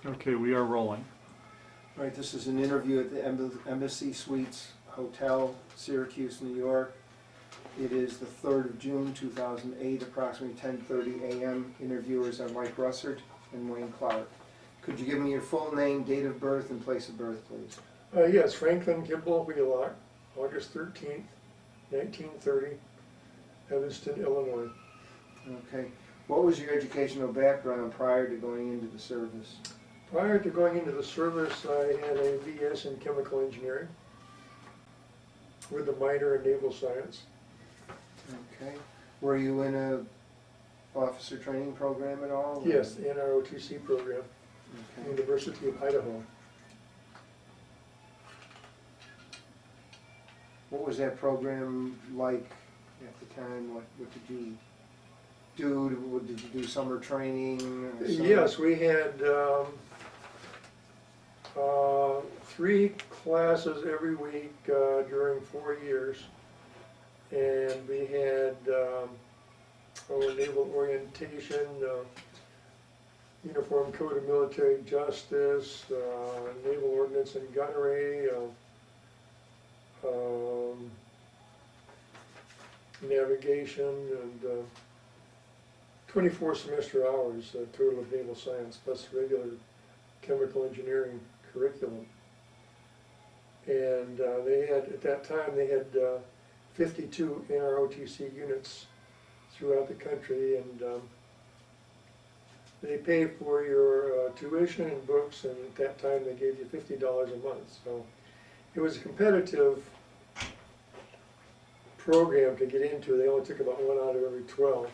Okay, we are rolling. All right, this is an interview at the Embassy Suites Hotel, Syracuse, New York. It is the 3rd of June, 2008, approximately 10:30 a.m. Interviewers are Mike Russert and Wayne Clark. Could you give me your full name, date of birth, and place of birth, please? Yes, Franklin Kimble, Wheelock, August 13th, 1930, Evanston, Illinois. Okay. What was your educational background prior to going into the service? Prior to going into the service, I had a BS in chemical engineering with a minor in naval science. Okay. Were you in a officer training program at all? Yes, in our OTC program, Okay. University of Idaho. What was that program like at the time? What did you do? Did you do summer training? Or summer? Yes, we had 3 classes every week during 4 years. And we had naval orientation, Uniform Code of Military Justice, Naval Ordnance and Gunnery, navigation, and 24 semester hours total of naval science, plus regular chemical engineering curriculum. And they had, at that time, they had 52 NROTC units throughout the country, and they pay for your tuition and books, and at that time they gave you $50 a month. So it was a competitive program to get into. They only took about 1 out of every 12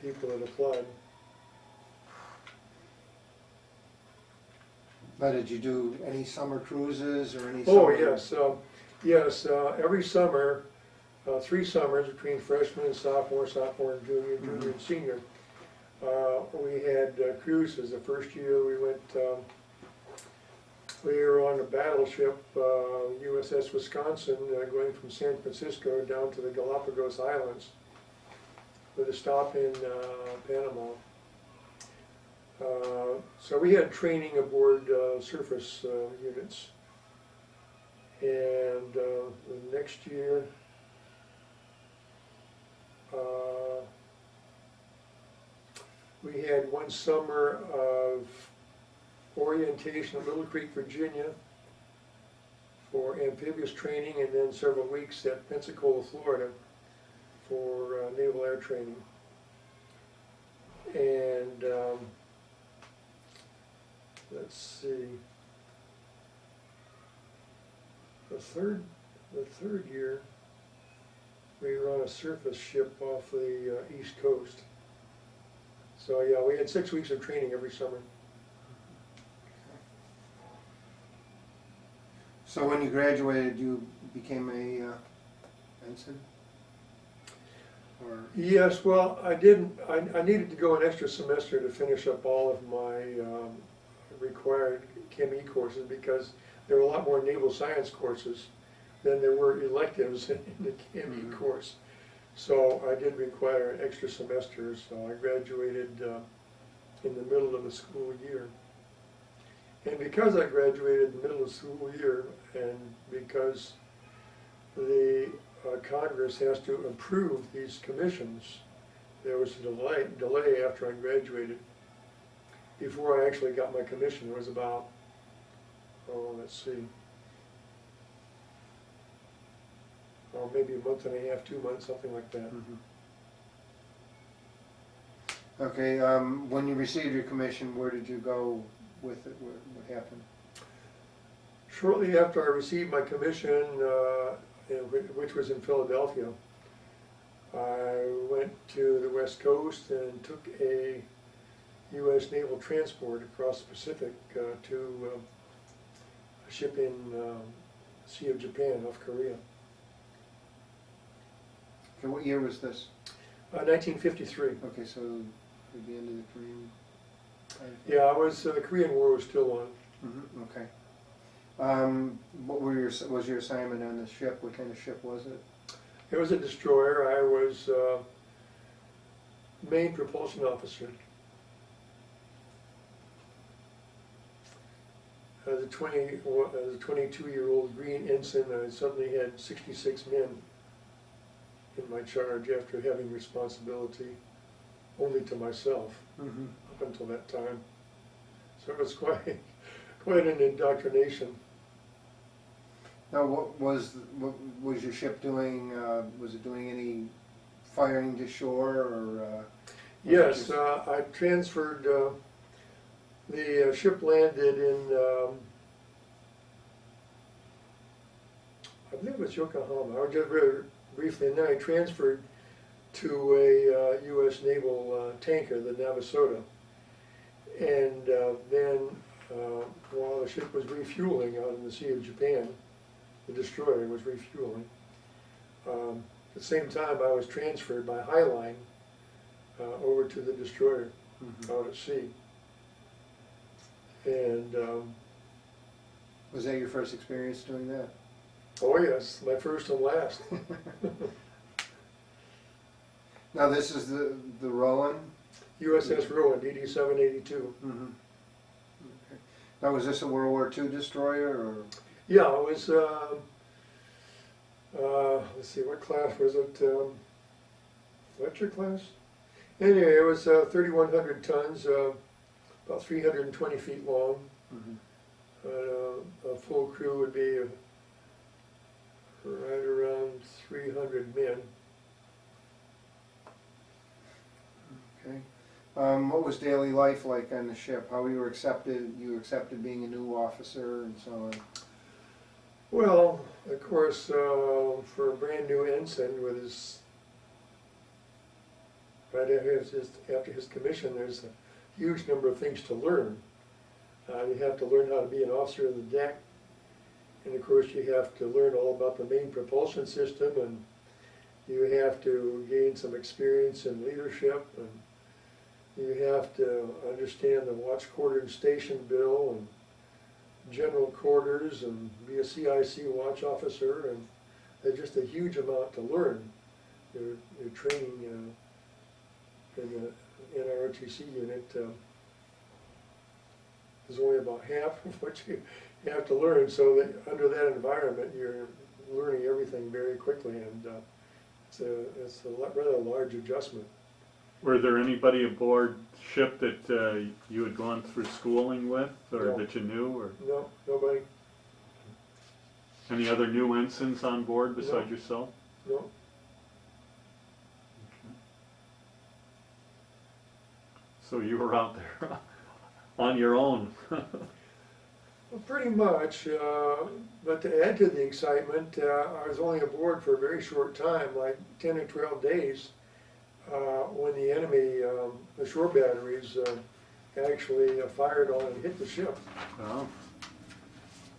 people that applied. Now, did you do any summer cruises or any? Oh, summer... yes, every summer, 3 summers between freshman and sophomore and junior, and senior, we had cruises. The first year we went, we were on a battleship, USS Wisconsin, going from San Francisco down to the Galapagos Islands with a stop in Panama. So we had training aboard surface units. And the next year, we had 1 summer of orientation at Little Creek, Virginia for amphibious training, and then several weeks at Pensacola, Florida for naval air training. And let's see, the third year we were on a surface ship off the East Coast. So yeah, we had 6 weeks of training every summer. So when you graduated, you became a ensign? Or... Yes, well, I didn't. I needed to go an extra semester to finish up all of my required Chem E courses, because there were a lot more naval science courses than there were electives in the Chem E course. So I did require an extra semester, so I graduated in the middle of the school year. And because I graduated in the middle of the school year, and because the Congress has to approve these commissions, there was a delay after I graduated. Before I actually got my commission, it was about, let's see, maybe a month and a half, 2 months, something like that. Okay, when you received your commission, where did you go with it? What happened? Shortly after I received my commission, which was in Philadelphia, I went to the West Coast and took a U.S. naval transport across the Pacific to a ship in Sea of Japan, off Korea. Okay, what year was this? 1953. Okay, so at the end of the Korean time? Yeah, the Korean War was still on. Okay. What was your assignment on the ship? What kind of ship was it? It was a destroyer. I was main propulsion officer. as a 22-year-old green ensign, I suddenly had 66 men in my charge after having responsibility only to myself Mhm. up until that time. So it was quite an indoctrination. Now, what was your ship doing? Was it doing any firing to shore, or? Was it Yes, just- I transferred, the ship landed in, I believe it was Yokohama. I was just very briefly, and then I transferred to a U.S. Naval tanker, the Navasota. And then while the ship was refueling out in the Sea of Japan, the destroyer was refueling. At the same time, I was transferred by Highline over to the destroyer Mhm. out at sea. And, Was that your first experience doing that? oh yes, my first and last. Now, this is the Rowan? USS Rowan, DD 782. Mm-hmm. Okay. Now, was this a World War II destroyer, or? Yeah, it was, let's see, what class was it? Fletcher class? Anyway, it was 3,100 tons, about 320 feet long. Mhm. A full crew would be right around 300 men. Okay. What was daily life like on the ship? How you were accepted? You accepted being a new officer and so on. Well, of course, for a brand new ensign with his, right after his commission, there's a huge number of things to learn. You have to learn how to be an officer of the deck, and of course you have to learn all about the main propulsion system, and you have to gain some experience in leadership, and you have to understand the watch quarter and station bill and general quarters, and be a CIC watch officer, and there's just a huge amount to learn. Your training in the NROTC unit is only about half of what you have to learn, so that under that environment you're learning everything very quickly, and it's a rather large adjustment. Were there anybody aboard ship that you had gone through schooling with, or No. that you knew, or No, nobody, any other new ensigns on board besides No. yourself? no. So you were out there on your own. Well, pretty much, but to add to the excitement, I was only aboard for a very short time, like 10 or 12 days, when the enemy, the shore batteries, actually fired on and hit the ship. Oh,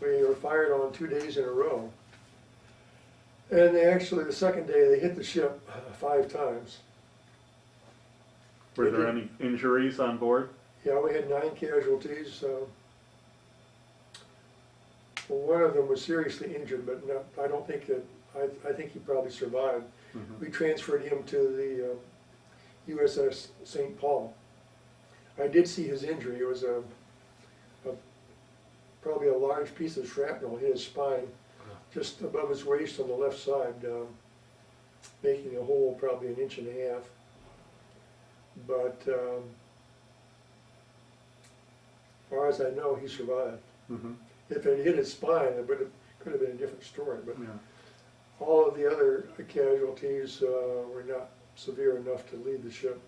We were fired on 2 days in a row. And they actually, the second day, they hit the ship 5 times. were there any injuries on board? Yeah, we had 9 casualties. One of them was seriously injured, but no, I don't think that, I think he probably survived. Mhm. We transferred him to the USS St. Paul. I did see his injury. It was probably a large piece of shrapnel hit his spine, just above his waist on the left side, making a hole probably 1.5 inches. But as far as I know, he survived. Mhm. If it hit his spine, it could have been a different story. But Yeah. all of the other casualties were not severe enough to leave the ship,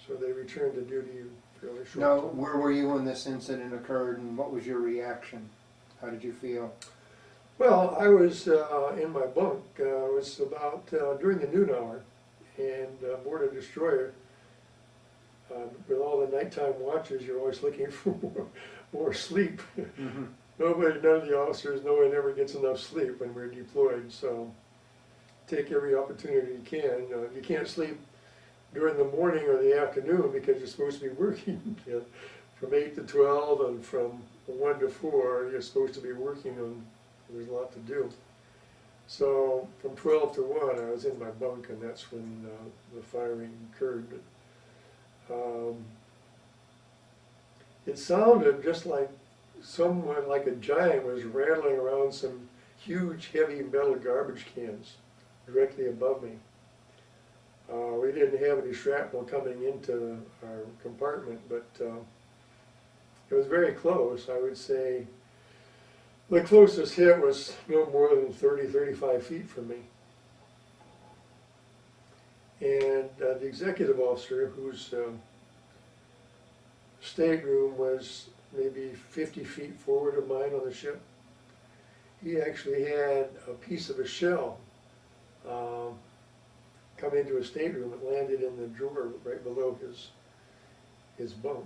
so they returned to duty fairly short. Now, time. where were you when this incident occurred, and what was your reaction? How did you feel? Well, I was in my bunk. It was about during the noon hour, and aboard a destroyer. With all the nighttime watches, you're always looking for more sleep. Mhm. None of the officers, no one ever gets enough sleep when we're deployed, so take every opportunity you can. You can't sleep during the morning or the afternoon because you're supposed to be working. From 8 to 12 and from 1 to 4, you're supposed to be working on, there's a lot to do. So from 12 to 1, I was in my bunk, and that's when the firing occurred. It sounded just like someone like a giant was rattling around some huge heavy metal garbage cans directly above me. We didn't have any shrapnel coming into our compartment, but it was very close. I would say the closest hit was no more than 30, 35 feet from me. And the executive officer, whose stateroom was maybe 50 feet forward of mine on the ship, he actually had a piece of a shell come into his stateroom. It landed in the drawer right below his bunk.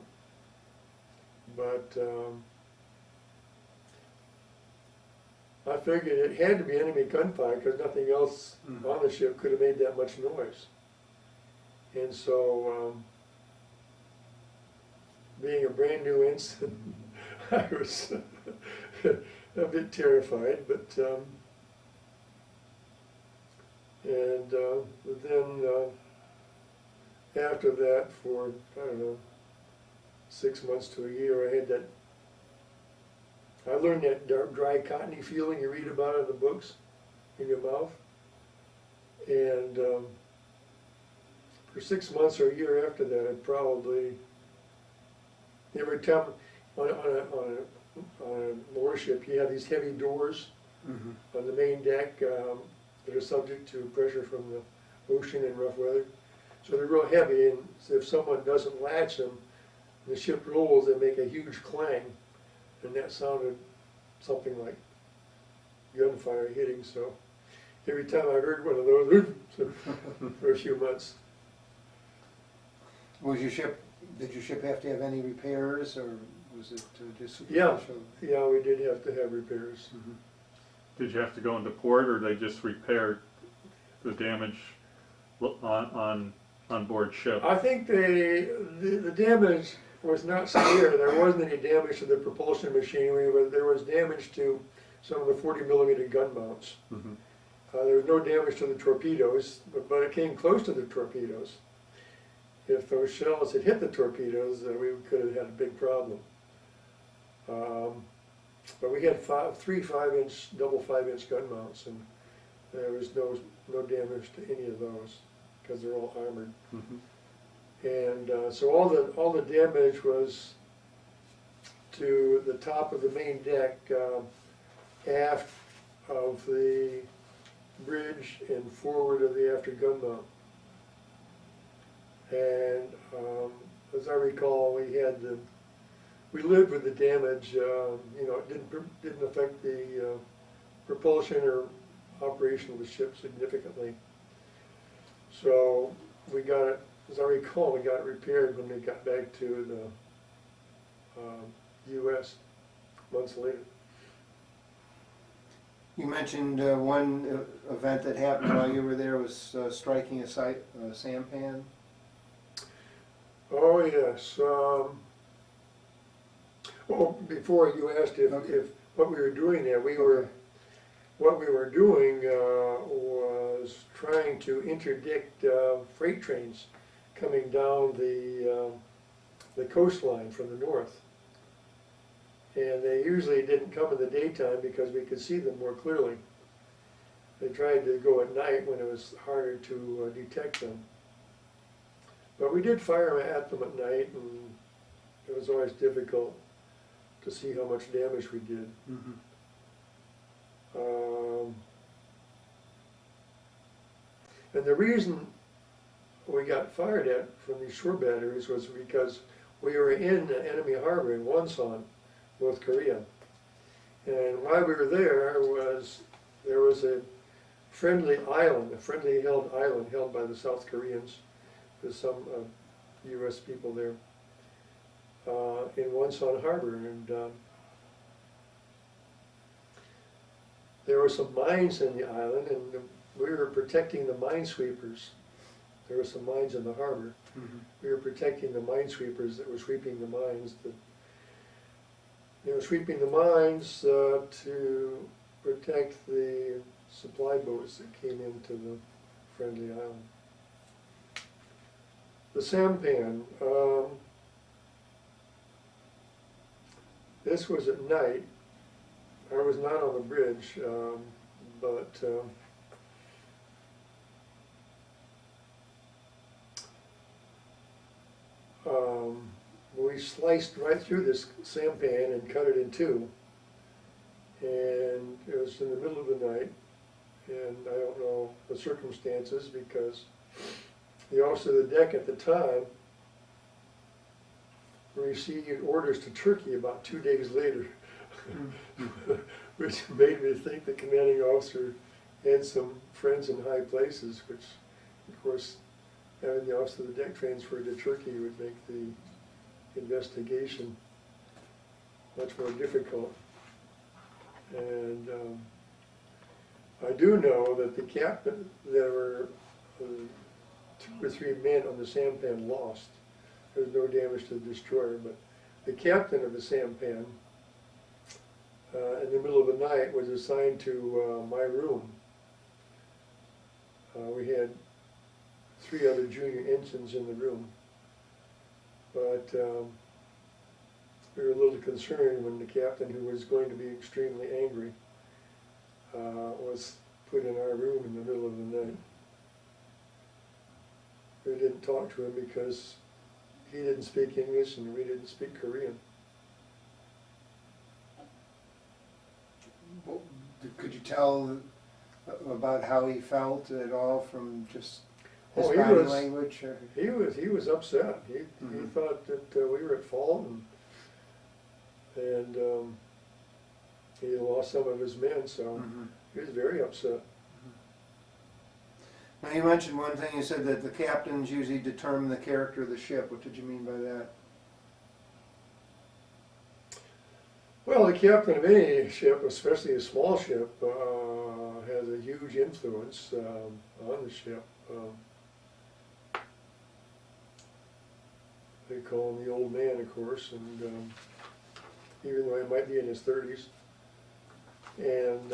But I figured it had to be enemy gunfire because nothing else on the ship could have made that much noise. And so, being a brand new ensign, I was a bit terrified, but then after that, for I don't know, 6 months to a year, I learned that dry cottony feeling you read about in the books in your mouth, and for 6 months or a year after that, I probably every time on a warship, you have these heavy doors on the main deck that are subject to pressure from the ocean in rough weather. So they're real heavy, and so if someone doesn't latch them, the ship rolls, they make a huge clang, and that sounded something like gunfire hitting. So every time I heard one of those, for a few months. Did your ship have to have any repairs, or was it just Yeah. superficial? Yeah, we did have to have repairs. Did you have to go into port, or they just repaired the damage on board ship? I think the damage was not severe. There wasn't any damage to the propulsion machinery, but there was damage to some of the 40mm gun mounts. There was no damage to the torpedoes, but it came close to the torpedoes. If those shells had hit the torpedoes, we could have had a big problem. But we had three 5-inch, double 5-inch gun mounts, and there was no damage to any of those because they're all armored. And so all the damage was to the top of the main deck, aft of the bridge and forward of the after gun mount. And as I recall, we lived with the damage. It didn't affect the propulsion or operation of the ship significantly. So we got it, as I recall, we got it repaired when we got back to the U.S. months later. You mentioned one event that happened while you were there was striking a sampan. Oh yes. Before you asked if what we were doing there, what we were doing was trying to interdict freight trains coming down the coastline from the north. And they usually didn't come in the daytime because we could see them more clearly. They tried to go at night when it was harder to detect them. But we did fire at them at night, and it was always difficult to see how much damage we did. And the reason we got fired at from these shore batteries was because we were in the enemy harbor in Wonsan, North Korea. And while we were there was a friendly island, a friendly held island held by the South Koreans. There's some U.S. people there in Wonsan Harbor, and there were some mines in the island, and we were protecting the minesweepers. There were some mines in the harbor. We were protecting the minesweepers that were sweeping the mines. They were sweeping the mines to protect the supply boats that came into the friendly island. The sampan. This was at night. I was not on the bridge, but we sliced right through this sampan and cut it in two. And it was in the middle of the night, and I don't know the circumstances because the officer of the deck at the time received orders to Turkey about 2 days later, which made me think the commanding officer had some friends in high places, which, of course, having the officer of the deck transferred to Turkey would make the investigation much more difficult. And I do know that the captain, there were 2 or 3 men on the sampan lost. There was no damage to the destroyer, but the captain of the sampan, in the middle of the night, was assigned to my room. We had 3 other junior ensigns in the room, but we were a little concerned when the captain, who was going to be extremely angry, was put in our room in the middle of the night. We didn't talk to him because he didn't speak English and we didn't speak Korean. Well, could you tell about how he felt at all from just his body language? Or? He was upset. He thought that we were at fault, and he lost some of his men, so he was very upset. Now you mentioned one thing, you said that the captains usually determine the character of the ship. What did you mean by that? Well, the captain of any ship, especially a small ship, has a huge influence on the ship. They call him the old man, of course, and even though he might be in his 30s. And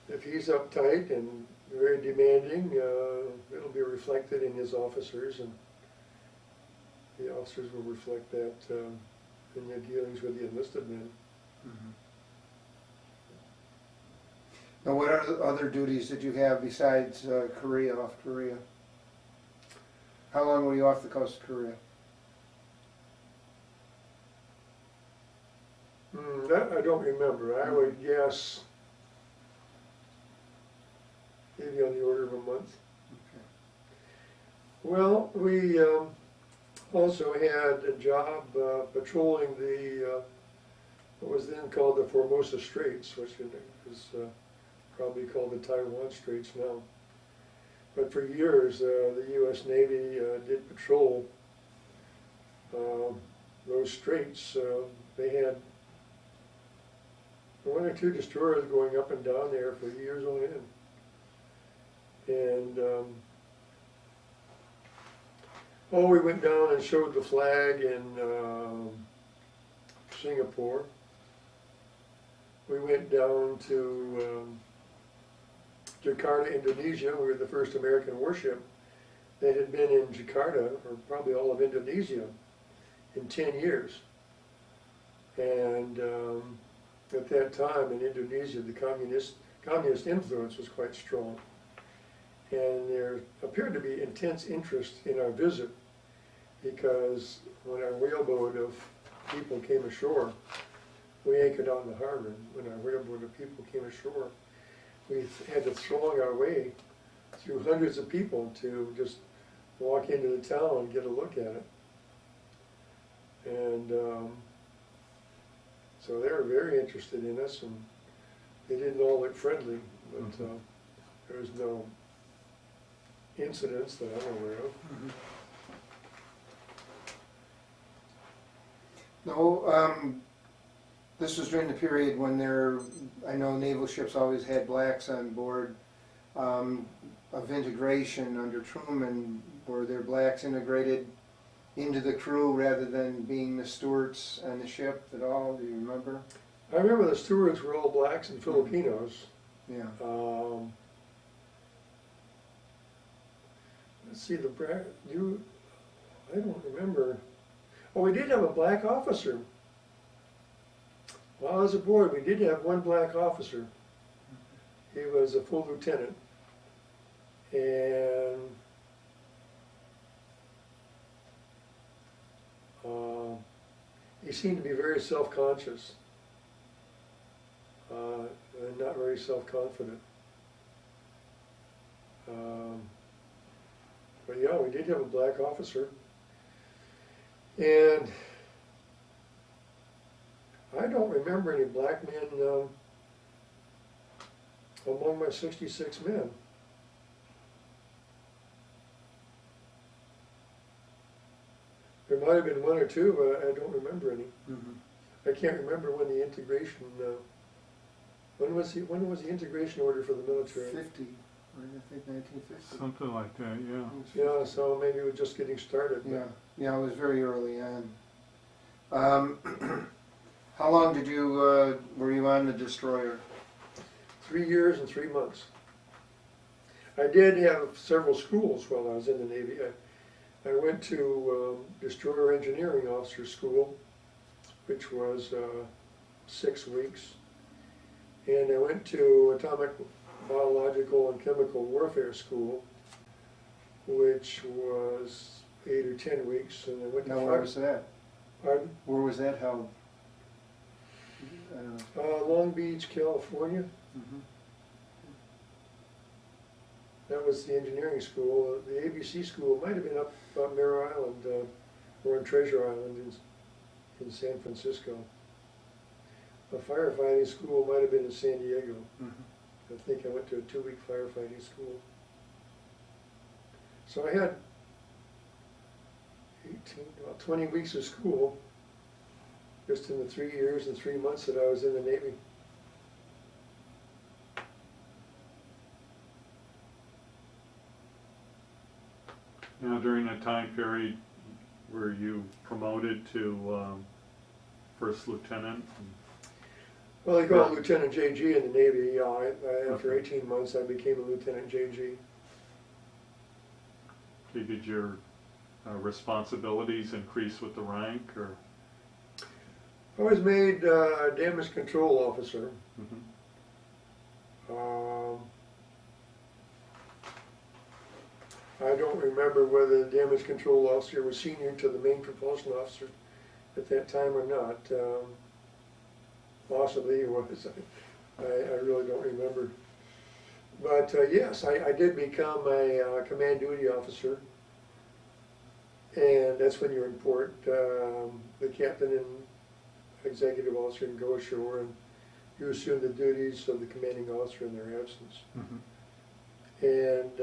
if he's uptight and very demanding, it'll be reflected in his officers, and the officers will reflect that in their dealings with the enlisted men. Now, what other duties did you have besides Korea, off Korea? How long were you off the coast of Korea? That I don't remember. I would guess maybe on the order of a month. Okay. Well, we also had a job patrolling the what was then called the Formosa Straits, which is probably called the Taiwan Straits now. But for years, the U.S. Navy did patrol those straits. They had 1 or 2 destroyers going up and down there for years on end. And we went down and showed the flag in Singapore. We went down to Jakarta, Indonesia. We were the first American warship that had been in Jakarta, or probably all of Indonesia, in 10 years. And at that time in Indonesia, the communist influence was quite strong. And there appeared to be intense interest in our visit, because when our whaleboat of people came ashore, we anchored out in the harbor. When our whaleboat of people came ashore, we had to throng our way through hundreds of people to just walk into the town and get a look at it. And so they were very interested in us, and they didn't all look friendly, but there was no incidents that I'm aware of. No, this was during the period when I know naval ships always had blacks on board. Of integration under Truman, were there blacks integrated into the crew rather than being the stewards on the ship at all? Do you remember? I remember the stewards were all blacks and Filipinos. Yeah. Let's see, I don't remember. Oh, we did have a black officer. While I was aboard, we did have one black officer. He was a full lieutenant. And he seemed to be very self-conscious and not very self-confident. But yeah, we did have a black officer. And I don't remember any black men among my 66 men. There might have been one or two, but I don't remember any. I can't remember when the integration. When was the integration order for the military? 50, right, I think 1950. Something like that, yeah. Yeah, so maybe it was just getting started. Yeah, yeah, it was very early on. How long did you, were you on the destroyer? 3 years and 3 months. I did have several schools while I was in the Navy. I went to Destroyer Engineering Officer School, which was 6 weeks. And I went to Atomic, Biological, and Chemical Warfare School, which was 8 or 10 weeks. And I went to Now, where was that? Pardon? Where was that held? I don't know. Long Beach, California. That was the engineering school. The ABC school might have been up Mare Island or on Treasure Island in San Francisco. The firefighting school might have been in San Diego. I think I went to a 2-week firefighting school. So I had 20 weeks of school just in the 3 years and 3 months that I was in the Navy. Now, during that time period, were you promoted to first lieutenant? Well, they call it Lieutenant JG in the Navy. After 18 months, I became a Lieutenant JG. Did your responsibilities increase with the rank, or? I was made damage control officer. I don't remember whether the damage control officer was senior to the main propulsion officer at that time or not. Possibly he was. I really don't remember. But yes, I did become a command duty officer. And that's when you report. The captain and executive officer can go ashore and you assume the duties of the commanding officer in their absence. And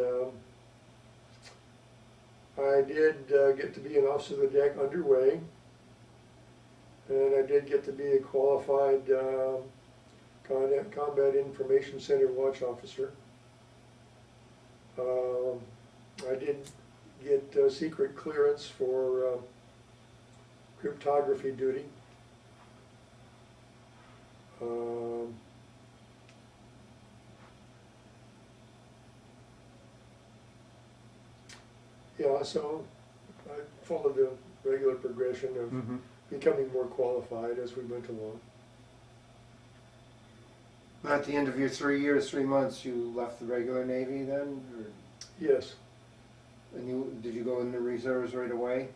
I did get to be an officer of the deck underway, and I did get to be a qualified Combat Information Center watch officer. I did get secret clearance for cryptography duty. Yeah, so I followed the regular progression of becoming more qualified as we went along. At the end of your 3 years, 3 months, you left the regular Navy then? Or, Yes. and did you go in the reserves right away?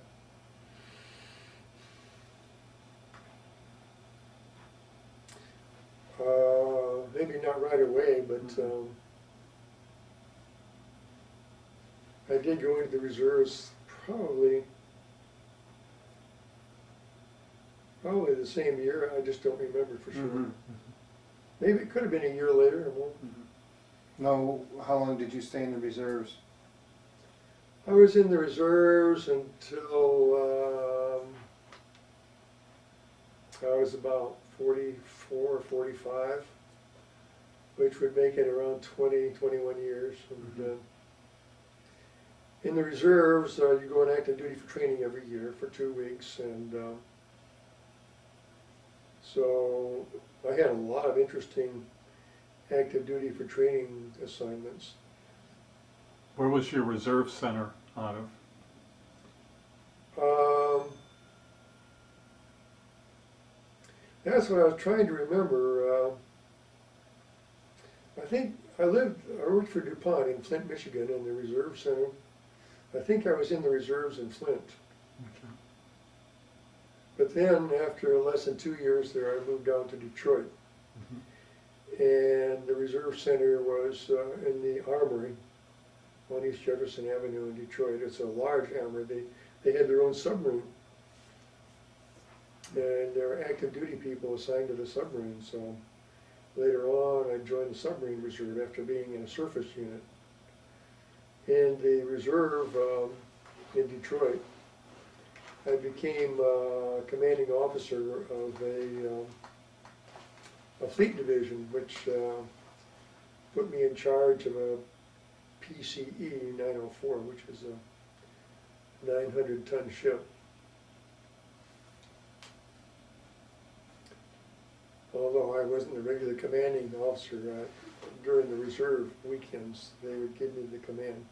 Maybe not right away, but I did go into the reserves probably the same year. I just don't remember for sure. Maybe it could have been a year later or more. No, how long did you stay in the reserves? I was in the reserves until I was about 44 or 45, which would make it around 20, 21 years. And, in the reserves, you go on active duty for training every year for 2 weeks, and so I had a lot of interesting active duty for training assignments. Where was your reserve center out of? That's what I was trying to remember. I think I worked for DuPont in Flint, Michigan in the Reserve Center. I think I was in the reserves in Flint. Okay. But then, after less than 2 years there, I moved down to Detroit. Mhm. And the Reserve Center was in the Armory on East Jefferson Avenue in Detroit. It's a large armory. They had their own submarine. And there were active duty people assigned to the submarine. So later on, I joined the submarine reserve after being in a surface unit. In the reserve in Detroit, I became commanding officer of a fleet division, which put me in charge of a PCE 904, which is a 900-ton ship. Although I wasn't the regular commanding officer, during the reserve weekends, they would give me the command.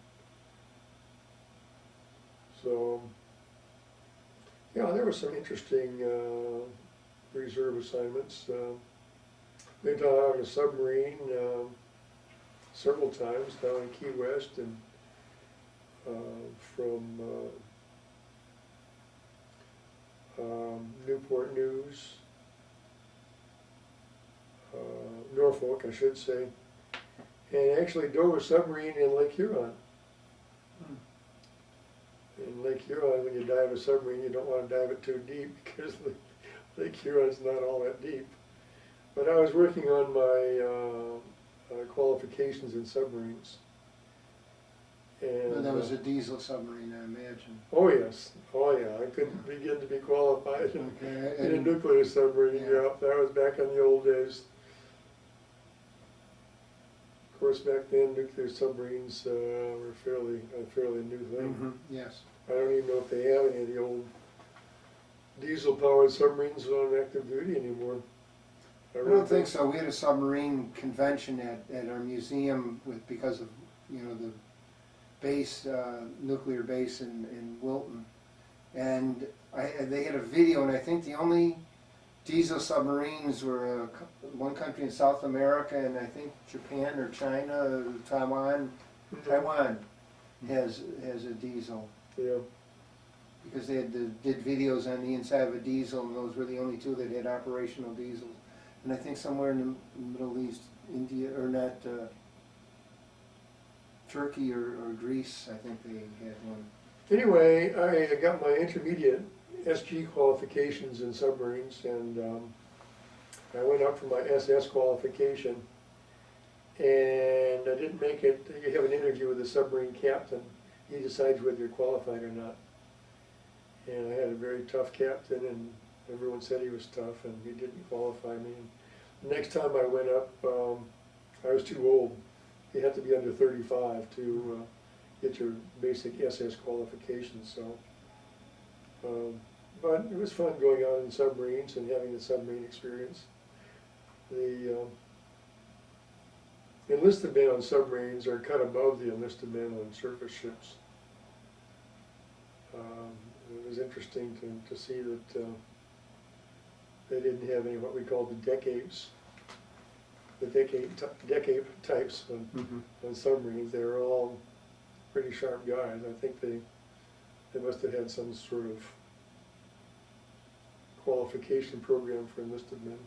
So, yeah, there were some interesting reserve assignments. Been out on a submarine several times down in Key West, and from Newport News, Norfolk, I should say, and actually dove a submarine in Lake Huron. In Lake Huron, when you dive a submarine, you don't want to dive it too deep because Lake Huron's not all that deep. But I was working on my qualifications in submarines. And that was a diesel submarine, I imagine. oh yes, oh yeah, I couldn't begin to be qualified in a And nuclear submarine. Yeah. Yeah, that was back in the old days. Of course, back then nuclear submarines were a fairly new thing. yes. I don't even know if they have any of the old diesel-powered submarines on active duty anymore. I don't think so. We had a submarine convention at our museum because of, you know, the base, nuclear base in Wilton. And they had a video, and I think the only diesel submarines were one country in South America, and I think Japan or China, or Taiwan. Taiwan has a diesel. Yeah. Because they did videos on the inside of a diesel, and those were the only two that had operational diesels. And I think somewhere in the Middle East, India, or not, Turkey or Greece, I think they had one. Anyway, I got my intermediate SG qualifications in submarines, and I went up for my SS qualification, and I didn't make it. You have an interview with the submarine captain. He decides whether you're qualified or not. And I had a very tough captain, and everyone said he was tough, and he didn't qualify me. And the next time I went up, I was too old. You had to be under 35 to get your basic SS qualifications. So, but it was fun going out in submarines and having the submarine experience. The enlisted men on submarines are cut above the enlisted men on surface ships. It was interesting to see that they didn't have any what we call the decapes. The decape types on submarines. They were all pretty sharp guys. I think they must have had some sort of qualification program for enlisted men.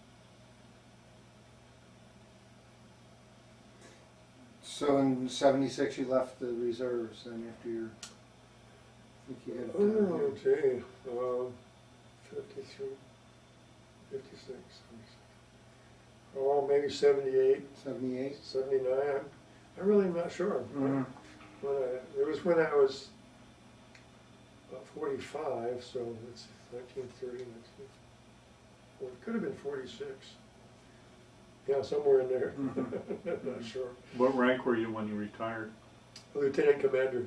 So in '76 you left the reserves, and after your, I think you had Oh, gee. 53, 56. Oh, maybe 78, 78. 79. I'm really not sure. Mm-hmm. It was when I was about 45, so it's 1930. Well, it could have been 46. Yeah, somewhere in there. Not sure. What rank were you when you retired? Lieutenant commander.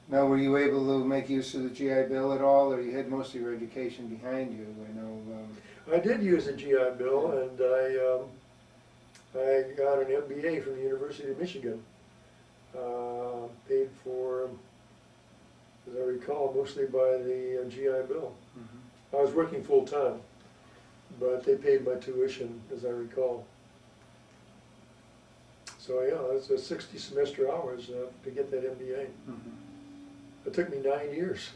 Now, were you able to make use of the GI Bill at all, or you had most of your education behind you? I know. I did use a GI Bill, and I got an MBA from the University of Michigan paid for, as I recall, mostly by the GI Bill. I was working full-time, but they paid my tuition, as I recall. So yeah, it's a 60 semester hours to get that MBA. It took me 9 years.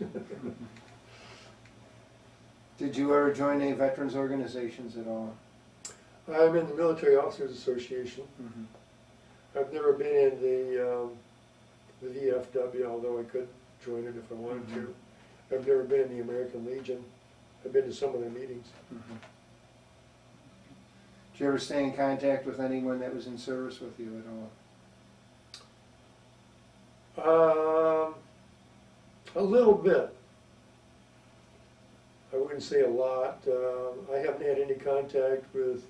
Did you ever join any veterans organizations at all? I'm in the Military Officers Association. I've never been in the VFW, although I could join it if I wanted to. I've never been in the American Legion. I've been to some of their meetings. Did you ever stay in contact with anyone that was in service with you at all? A little bit. I wouldn't say a lot. I haven't had any contact with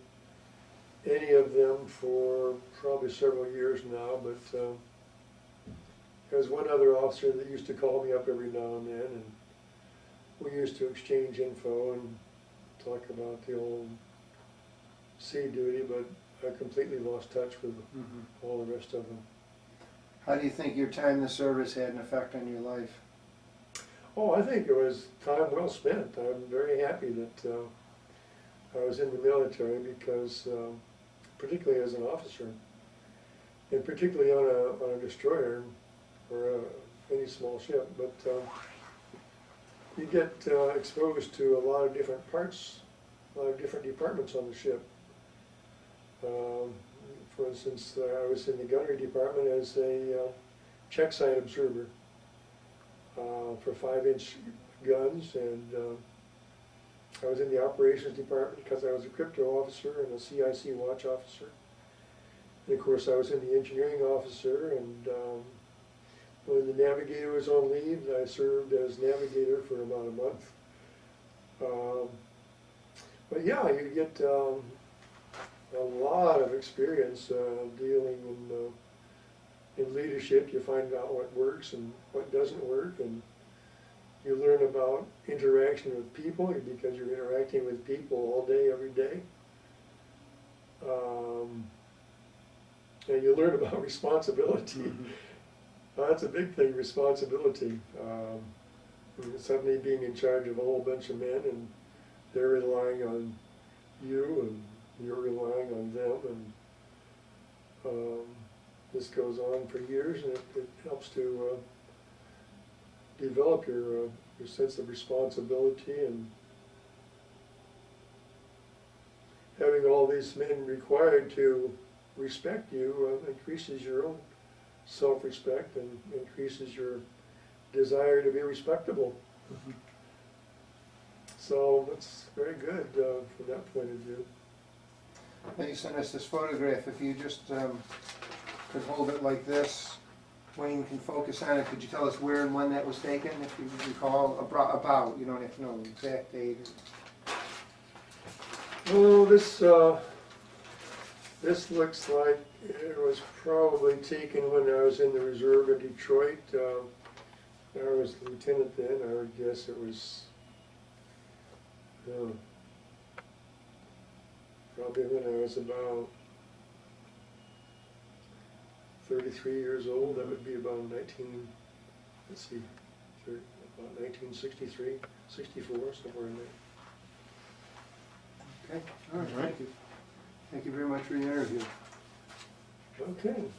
any of them for probably several years now, but there's one other officer that used to call me up every now and then, and we used to exchange info and talk about the old sea duty, but I completely lost touch with all the rest of them. How do you think your time in the service had an effect on your life? Oh, I think it was time well spent. I'm very happy that I was in the military because, particularly as an officer, and particularly on a destroyer or any small ship, but you get exposed to a lot of different parts, a lot of different departments on the ship. For instance, I was in the gunnery department as a check site observer for 5-inch guns, and I was in the operations department because I was a crypto officer and a CIC watch officer. And of course I was in the engineering officer, and when the navigator was on leave, I served as navigator for about a month. But yeah, you get a lot of experience dealing in leadership. You find out what works and what doesn't work, and you learn about interaction with people because you're interacting with people all day, every day. And you learn about responsibility. That's a big thing, responsibility. Suddenly being in charge of a whole bunch of men, and they're relying on you, and you're relying on them, and this goes on for years, and it helps to develop your sense of responsibility, and having all these men required to respect you increases your own self-respect and increases your desire to be respectable. So that's very good from that point of view. Now you sent us this photograph. If you just could hold it like this, Wayne can focus on it. Could you tell us where and when that was taken, if you recall? About, you don't have to know the exact date. Oh, this looks like it was probably taken when I was in the reserve of Detroit. I was lieutenant then. I would guess it was probably when I was about 33 years old. That would be about 1963, 64, somewhere in there. Okay, all right, thank you. Thank you very much for your interview. Okay.